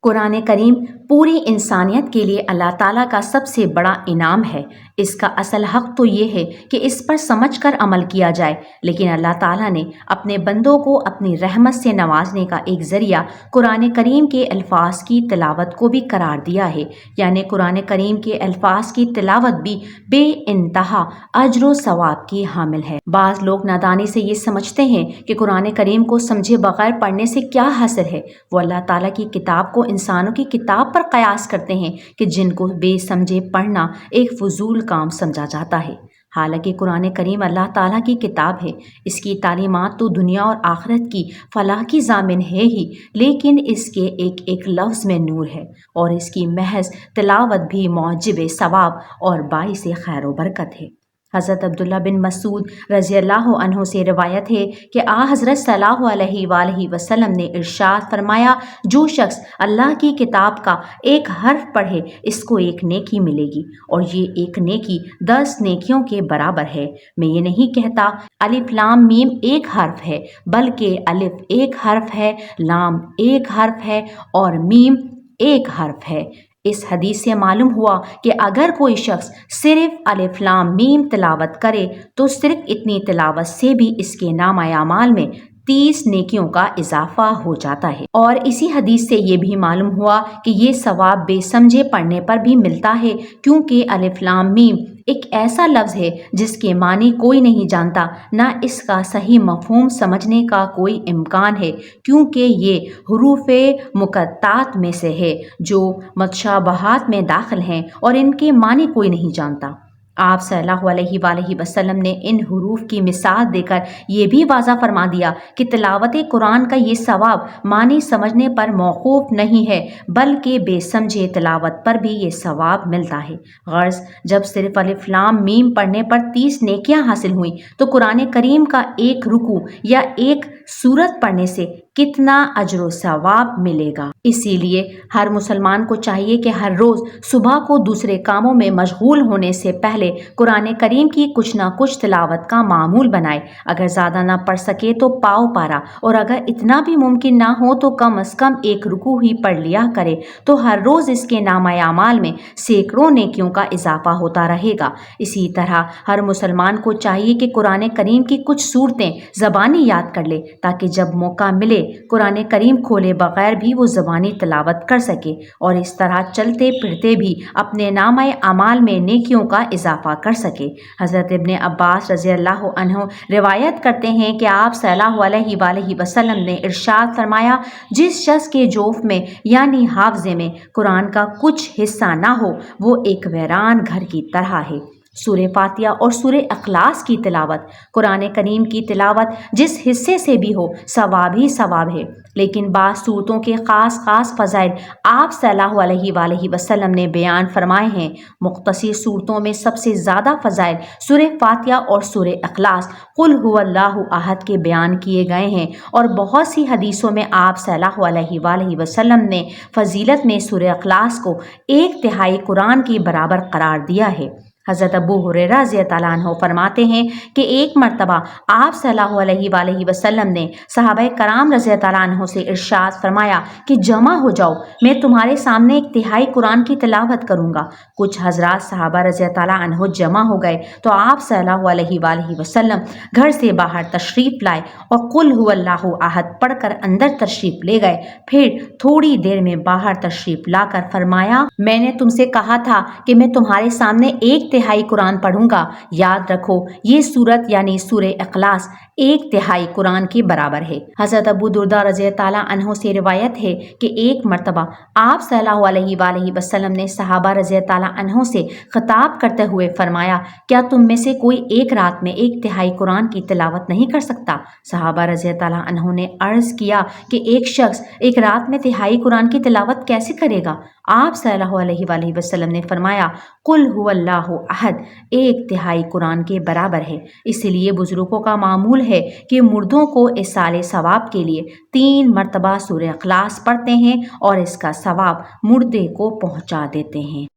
قرآن کریم پوری انسانیت کے لیے اللہ تعالیٰ کا سب سے بڑا انعام ہے۔ اس کا اصل حق تو یہ ہے کہ اس پر سمجھ کر عمل کیا جائے، لیکن اللہ تعالیٰ نے اپنے بندوں کو اپنی رحمت سے نوازنے کا ایک ذریعہ قرآن کریم کے الفاظ کی تلاوت کو بھی قرار دیا ہے، یعنی قرآن کریم کے الفاظ کی تلاوت بھی بے انتہا اجر و ثواب کی حامل ہے۔ بعض لوگ نادانی سے یہ سمجھتے ہیں کہ قرآن کریم کو سمجھے بغیر پڑھنے سے کیا حاصل ہے۔ وہ اللہ تعالیٰ کی کتاب کو انسانوں کی کتاب پر قیاس کرتے ہیں کہ جن کو بے سمجھے پڑھنا ایک فضول کام سمجھا جاتا ہے، حالانکہ قرآن کریم اللہ تعالیٰ کی کتاب ہے۔ اس کی تعلیمات تو دنیا اور آخرت کی فلاح کی ضامن ہے ہی، لیکن اس کے ایک ایک لفظ میں نور ہے، اور اس کی محض تلاوت بھی موجب ثواب اور باعث خیر و برکت ہے۔ حضرت عبداللہ بن مسعود رضی اللہ عنہ سے روایت ہے کہ حضرت صلی اللہ علیہ وآلہ وسلم نے ارشاد فرمایا، جو شخص اللہ کی کتاب کا ایک حرف پڑھے اس کو ایک نیکی ملے گی، اور یہ ایک نیکی 10 نیکیوں کے برابر ہے۔ میں یہ نہیں کہتا الف لام میم ایک حرف ہے، بلکہ الف ایک حرف ہے، لام ایک حرف ہے اور میم ایک حرف ہے۔ اس حدیث سے معلوم ہوا کہ اگر کوئی شخص صرف الف لام میم تلاوت کرے تو صرف اتنی تلاوت سے بھی اس کے نامہ اعمال میں 30 نیکیوں کا اضافہ ہو جاتا ہے۔ اور اسی حدیث سے یہ بھی معلوم ہوا کہ یہ ثواب بے سمجھے پڑھنے پر بھی ملتا ہے، کیونکہ الف لام میم ایک ایسا لفظ ہے جس کے معنی کوئی نہیں جانتا، نہ اس کا صحیح مفہوم سمجھنے کا کوئی امکان ہے، کیونکہ یہ حروف مقطعات میں سے ہے جو متشابہات میں داخل ہیں اور ان کے معنی کوئی نہیں جانتا۔ آپ صلی اللہ علیہ وآلہ وسلم نے ان حروف کی مثال دے کر یہ بھی واضح فرما دیا کہ تلاوت قرآن کا یہ ثواب معنی سمجھنے پر موقوف نہیں ہے، بلکہ بے سمجھے تلاوت پر بھی یہ ثواب ملتا ہے۔ غرض جب صرف الف لام میم پڑھنے پر 30 نیکیاں حاصل ہوئیں تو قرآن کریم کا ایک رکوع یا ایک سورت پڑھنے سے کتنا اجر و ثواب ملے گا۔ اسی لیے ہر مسلمان کو چاہیے کہ ہر روز صبح کو دوسرے کاموں میں مشغول ہونے سے پہلے قرآن کریم کی کچھ نہ کچھ تلاوت کا معمول بنائے۔ اگر زیادہ نہ پڑھ سکے تو پاؤ پارا، اور اگر اتنا بھی ممکن نہ ہو تو کم از کم ایک رکوع ہی پڑھ لیا کرے، تو ہر روز اس کے نامہ اعمال میں سینکڑوں نیکیوں کا اضافہ ہوتا رہے گا۔ اسی طرح ہر مسلمان کو چاہیے کہ قرآن کریم کی کچھ صورتیں زبانی یاد کر لے، تاکہ جب موقع ملے قرآن کریم کھولے بغیر بھی وہ زبانی تلاوت کر سکے، اور اس طرح چلتے پھرتے بھی اپنے نامہ اعمال میں نیکیوں کا اضافہ کر سکے۔ حضرت ابن عباس رضی اللہ عنہ روایت کرتے ہیں کہ آپ صلی اللہ علیہ وآلہ وسلم نے ارشاد فرمایا، جس شخص کے جوف میں یعنی حافظے میں قرآن کا کچھ حصہ نہ ہو وہ ایک ویران گھر کی طرح ہے۔ سورہ فاتحہ اور سورہ اخلاص کی تلاوت، قرآن کریم کی تلاوت جس حصے سے بھی ہو ثواب ہی ثواب ہے، لیکن بعض صورتوں کے خاص فضائل آپ صلی اللہ علیہ وآلہ وسلم نے بیان فرمائے ہیں۔ مختصر صورتوں میں سب سے زیادہ فضائل سورہ فاتحہ اور سورہ اخلاص قل هو اللہ احد کے بیان کیے گئے ہیں، اور بہت سی حدیثوں میں آپ صلی اللہ علیہ وآلہ وسلم نے فضیلت میں سورہ اخلاص کو 1/3 قرآن کے برابر قرار دیا ہے۔ حضرت ابو ہریرہ رضی اللہ عنہ فرماتے ہیں کہ ایک مرتبہ آپ صلی اللہ علیہ وآلہ وسلم نے صحابہ کرام رضی اللہ عنہ سے ارشاد فرمایا کہ جمع ہو جاؤ، میں تمہارے سامنے 1/3 قرآن کی تلاوت کروں گا۔ کچھ حضرات صحابہ رضی اللہ عنہ جمع ہو گئے تو آپ صلی اللہ علیہ وآلہ وسلم گھر سے باہر تشریف لائے اور قل هو اللہ احد پڑھ کر اندر تشریف لے گئے۔ پھر تھوڑی دیر میں باہر تشریف لا کر فرمایا، میں نے تم سے کہا تھا کہ میں تمہارے سامنے 1/3 قرآن پڑھوں گا، یاد رکھو یہ سورت یعنی سورہ اخلاص 1/3 قرآن کے برابر ہے۔ حضرت ابو درداء رضی اللہ عنہ سے روایت ہے کہ ایک مرتبہ آپ صلی اللہ علیہ وآلہ وسلم نے صحابہ رضی اللہ عنہ سے خطاب کرتے ہوئے فرمایا، کیا تم میں سے کوئی ایک رات میں 1/3 قرآن کی تلاوت نہیں کر سکتا؟ صحابہ رضی اللہ عنہ نے عرض کیا کہ ایک شخص ایک رات میں 1/3 قرآن کی تلاوت کیسے کرے گا؟ آپ صلی اللہ علیہ وآلہ وسلم نے فرمایا، قل هو اللہ احد 1/3 قرآن کے برابر ہے۔ اس لیے بزرگوں کا معمول ہے کہ مردوں کو ایصال ثواب کے لیے 3 مرتبہ سورہ اخلاص پڑھتے ہیں اور اس کا ثواب مردے کو پہنچا دیتے ہیں۔